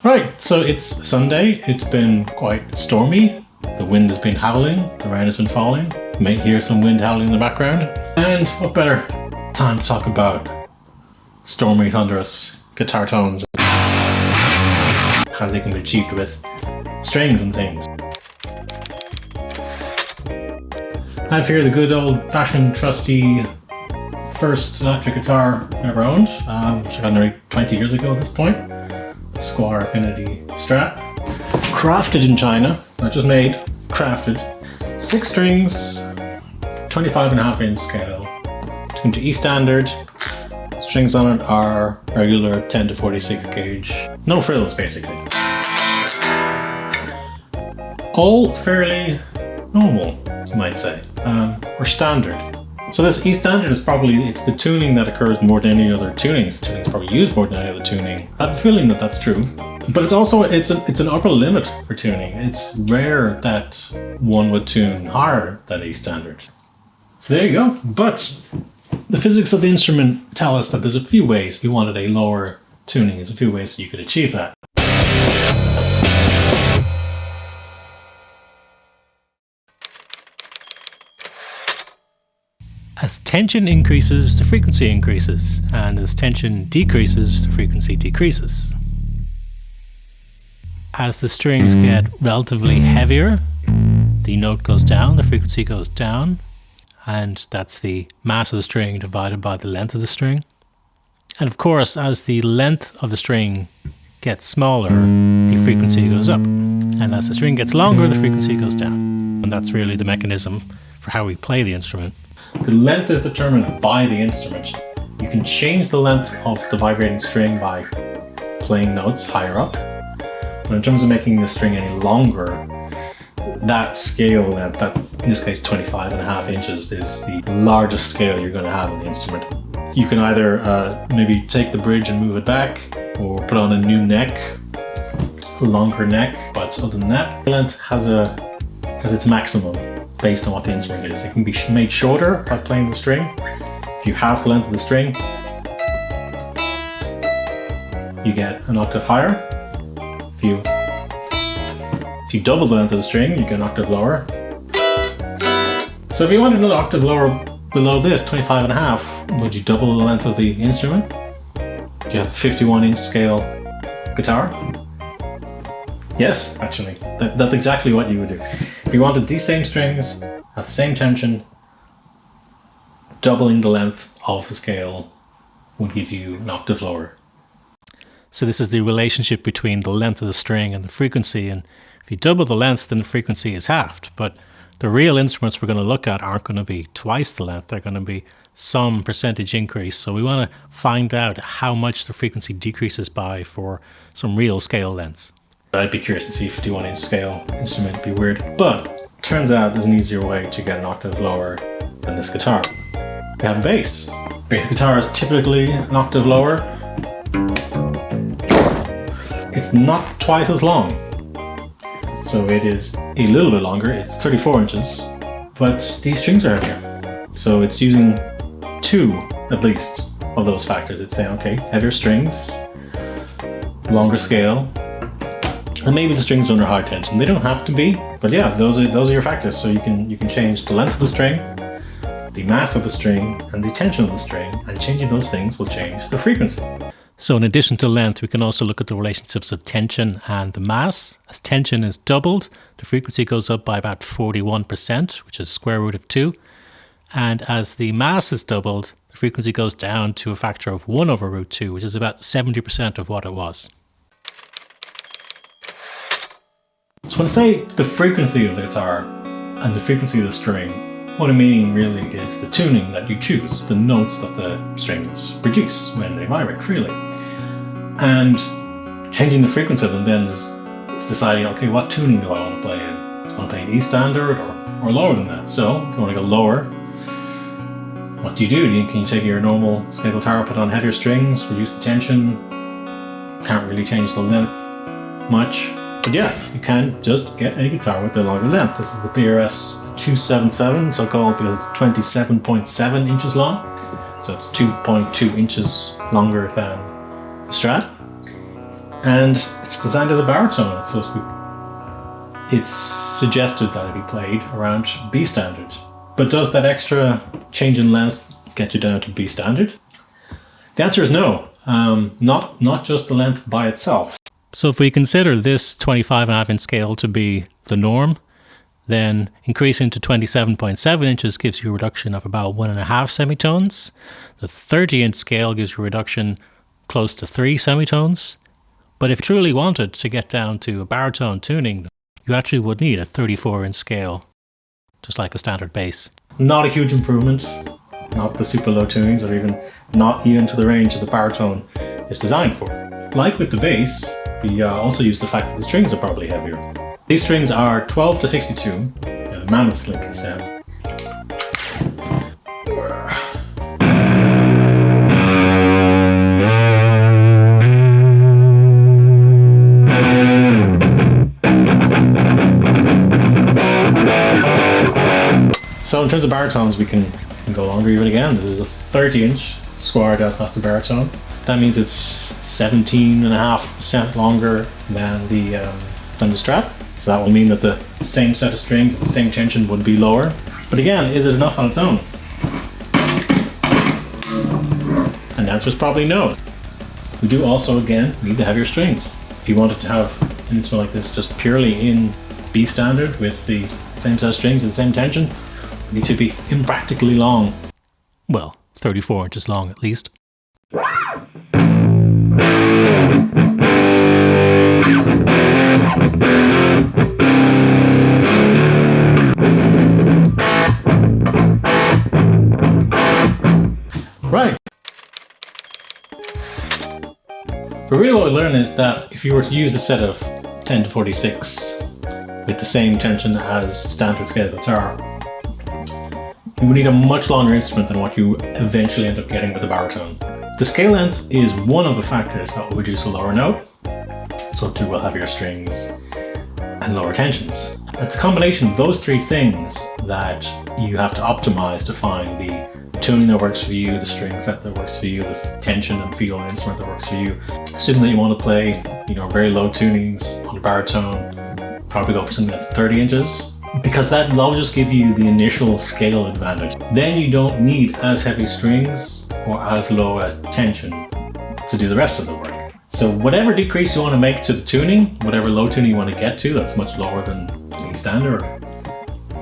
Right, so it's Sunday. It's been quite stormy. The wind has been howling, the rain has been falling. You may hear some wind howling in the background. And what better time to talk about stormy, thunderous guitar tones, how they can be achieved with strings and things. I have here the good old-fashioned, trusty first electric guitar I ever owned, which I got nearly 20 years ago at this point. The Squire Affinity Strat. Crafted in China, not just made, crafted. 6 strings, 25.5-inch scale, tuned to E standard. Strings on it are regular 10 to 46 gauge. No frills, basically. All fairly normal, you might say, or standard. So this E standard is it's the tuning that occurs more than any other tuning. The tuning is probably used more than any other tuning. I have a feeling that that's true. But it's also, it's an upper limit for tuning. It's rare that one would tune higher than E standard. So there you go. But the physics of the instrument tell us that there's a few ways, if you wanted a lower tuning, there's a few ways that you could achieve that. As tension increases, the frequency increases, and as tension decreases, the frequency decreases. As the strings get relatively heavier, the note goes down, the frequency goes down, and that's the mass of the string divided by the length of the string. And of course, as the length of the string gets smaller, the frequency goes up. And as the string gets longer, the frequency goes down. And that's really the mechanism for how we play the instrument. The length is determined by the instrument. You can change the length of the vibrating string by playing notes higher up. But in terms of making the string any longer, that scale length, that in this case 25.5 inches, is the largest scale you're going to have on the instrument. You can either maybe take the bridge and move it back, or put on a new neck, a longer neck. But other than that, the length has its maximum based on what the instrument is. It can be made shorter by playing the string. If you halve the length of the string, you get an octave higher. If you double the length of the string, you get an octave lower. So if you want another octave lower below this, 25.5, would you double the length of the instrument? Do you have a 51-inch scale guitar? Yes, actually. That's exactly what you would do. If you wanted these same strings at the same tension, doubling the length of the scale would give you an octave lower. So this is the relationship between the length of the string and the frequency, and if you double the length, then the frequency is halved. But the real instruments we're going to look at aren't going to be twice the length, they're going to be some percentage increase. So we want to find out how much the frequency decreases by for some real scale lengths. I'd be curious to see a 51-inch scale instrument. It'd be weird. But turns out there's an easier way to get an octave lower than this guitar. We have a bass. Bass guitar is typically an octave lower. It's not twice as long. So it is a little bit longer. It's 34 inches. But these strings are heavier. So it's using 2, at least, of those factors. It's saying, okay, heavier strings, longer scale, and maybe the strings are under high tension. They don't have to be, but yeah, those are your factors. So you can change the length of the string, the mass of the string, and the tension of the string, and changing those things will change the frequency. So in addition to length, we can also look at the relationships of tension and the mass. As tension is doubled, the frequency goes up by about 41%, which is square root of 2. And as the mass is doubled, the frequency goes down to a factor of 1 over root 2, which is about 70% of what it was. So when I say the frequency of the guitar and the frequency of the string, what I mean really is the tuning that you choose, the notes that the strings produce when they vibrate freely. And changing the frequency of them then is deciding, okay, what tuning do I want to play in? Do I want to play in E standard or lower than that? So if you want to go lower, what do? Can you take your normal scale guitar, put on heavier strings, reduce the tension, can't really change the length much. But yes, you can just get a guitar with a longer length. This is the BRS 277, so called because it's 27.7 inches long. So it's 2.2 inches longer than the Strat. And it's designed as a baritone. It's suggested that it be played around B standard. But does that extra change in length get you down to B standard? The answer is no. Not just the length by itself. So if we consider this 25.5 inch scale to be the norm, then increasing to 27.7 inches gives you a reduction of about 1.5 semitones. The 30 inch scale gives you a reduction close to 3 semitones. But if you truly wanted to get down to a baritone tuning, you actually would need a 34 inch scale, just like a standard bass. Not a huge improvement, not the super low tunings, or not even to the range that the baritone is designed for. Like with the bass, we also use the fact that the strings are probably heavier. These strings are 12 to 62, the mammoth slinky sound. So in terms of baritones, we can go longer even again. This is a 30-inch Squire Delsmaster baritone. That means it's 17.5% longer than the Strat. So that will mean that the same set of strings and the same tension would be lower. But again, is it enough on its own? And the answer is probably no. We do also, again, need the heavier strings. If you wanted to have an instrument like this just purely in B standard with the same set of strings and the same tension, it need to be impractically long. Well, 34 inches long at least. Right. But really what we learn is that if you were to use a set of 10 to 46 with the same tension as standard scale guitar, you would need a much longer instrument than what you eventually end up getting with the baritone. The scale length is one of the factors that will produce a lower note, so too will heavier strings and lower tensions. It's a combination of those three things that you have to optimize to find the tuning that works for you, the string set that works for you, the tension and feel of the instrument that works for you. Assuming that you want to play, very low tunings on a baritone, probably go for something that's 30 inches. Because that'll just give you the initial scale advantage. Then you don't need as heavy strings or as low a tension to do the rest of the work. So whatever decrease you want to make to the tuning, whatever low tuning you want to get to that's much lower than E standard,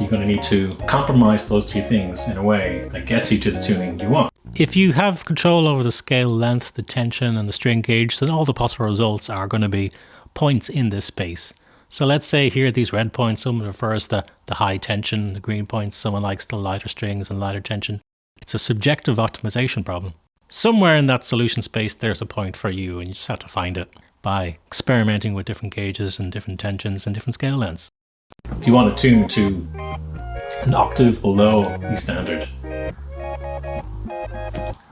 you're going to need to compromise those three things in a way that gets you to the tuning you want. If you have control over the scale length, the tension and the string gauge, then all the possible results are going to be points in this space. So let's say here these red points, someone prefers the high tension, the green points, someone likes the lighter strings and lighter tension. It's a subjective optimization problem. Somewhere in that solution space there's a point for you, and you just have to find it by experimenting with different gauges and different tensions and different scale lengths. If you want to tune to an octave below E standard,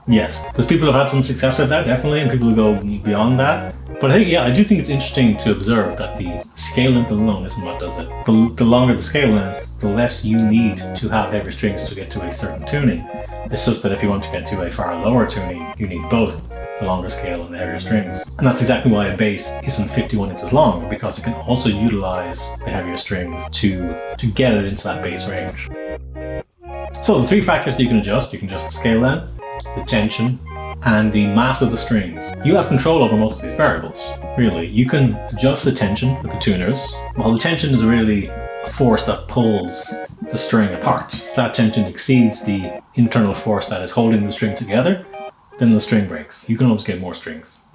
yes, there's people who have had some success with that, definitely, and people who go beyond that. But I do think it's interesting to observe that the scale length alone isn't what does it. The longer the scale length, the less you need to have heavier strings to get to a certain tuning. It's just that if you want to get to a far lower tuning, you need both the longer scale and the heavier strings. And that's exactly why a bass isn't 51 inches long, because it can also utilize the heavier strings to get it into that bass range. So the three factors that you can adjust the scale length, the tension, and the mass of the strings. You have control over most of these variables, really. You can adjust the tension with the tuners. Well, the tension is really a force that pulls the string apart. If that tension exceeds the internal force that is holding the string together, then the string breaks. You can always get more strings.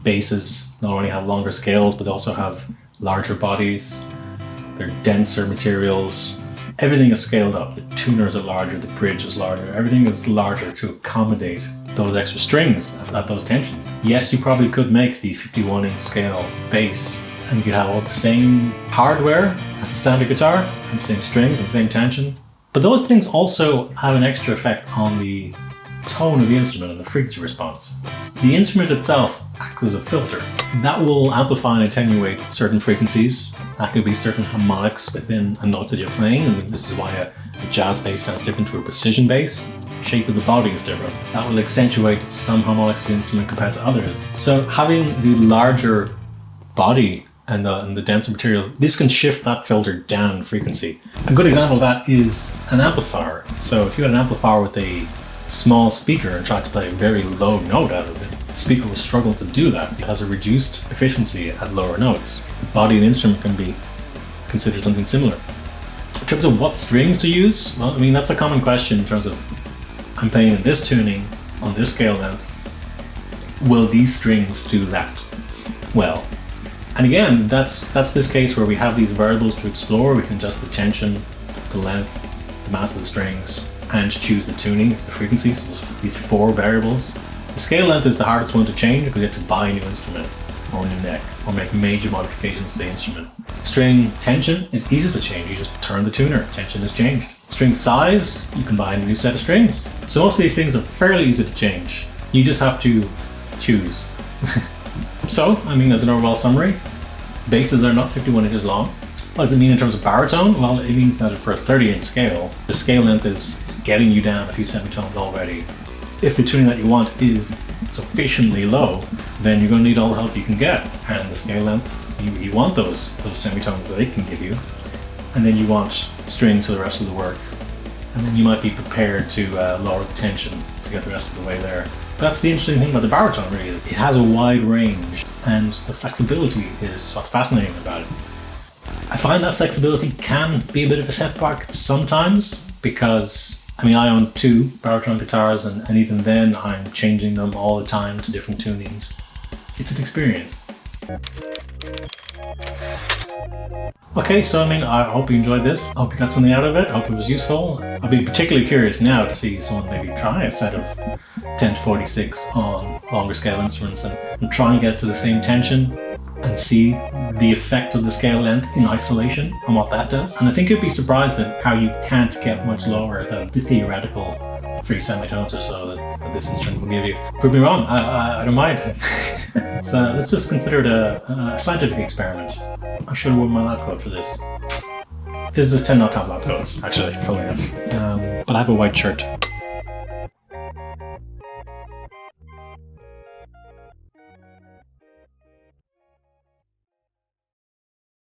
Basses not only have longer scales, but they also have larger bodies. They're denser materials. Everything is scaled up. The tuners are larger, the bridge is larger. Everything is larger to accommodate those extra strings at those tensions. Yes, you probably could make the 51-inch scale bass and you could have all the same hardware as the standard guitar and the same strings and the same tension. But those things also have an extra effect on the tone of the instrument and the frequency response. The instrument itself acts as a filter. That will amplify and attenuate certain frequencies. That could be certain harmonics within a note that you're playing, and this is why a jazz bass sounds different to a precision bass. Shape of the body is different. That will accentuate some harmonics of the instrument compared to others. So having the larger body and the denser material, this can shift that filter down frequency. A good example of that is an amplifier. So if you had an amplifier with a small speaker and tried to play a very low note out of it, the speaker will struggle to do that. It has a reduced efficiency at lower notes. The body of the instrument can be considered something similar. In terms of what strings to use, well, I mean, that's a common question in terms of, I'm playing in this tuning on this scale length. Will these strings do that well? And again, that's this case where we have these variables to explore. We can adjust the tension, the length, the mass of the strings, and choose the tuning, it's the frequency, so these 4 variables. The scale length is the hardest one to change because you have to buy a new instrument or a new neck or make major modifications to the instrument. String tension is easy to change. You just turn the tuner, tension is changed. String size, you can buy a new set of strings. So most of these things are fairly easy to change. You just have to choose. So, I mean, as an overall summary, basses are not 51 inches long. What does it mean in terms of baritone? Well, it means that for a 30-inch scale, the scale length is getting you down a few semitones already. If the tuning that you want is sufficiently low, then you're going to need all the help you can get. And the scale length, you want those semitones that it can give you. And then you want strings for the rest of the work. And then you might be prepared to lower the tension to get the rest of the way there. That's the interesting thing about the baritone, really. It has a wide range, and the flexibility is what's fascinating about it. I find that flexibility can be a bit of a setback sometimes, because, I mean, I own 2 baritone guitars, and even then I'm changing them all the time to different tunings. It's an experience. Okay, so I mean, I hope you enjoyed this. I hope you got something out of it. I hope it was useful. I'd be particularly curious now to see someone maybe try a set of 10 to 46 on longer scale instruments and try and get to the same tension and see the effect of the scale length in isolation and what that does. And I think you'd be surprised at how you can't get much lower than the theoretical 3 semitones or so that this instrument will give you. Prove me wrong, I don't mind. Let's just consider it a scientific experiment. I should have worn my lab coat for this. Physicists tend not to have lab coats, actually, funnily enough. But I have a white shirt.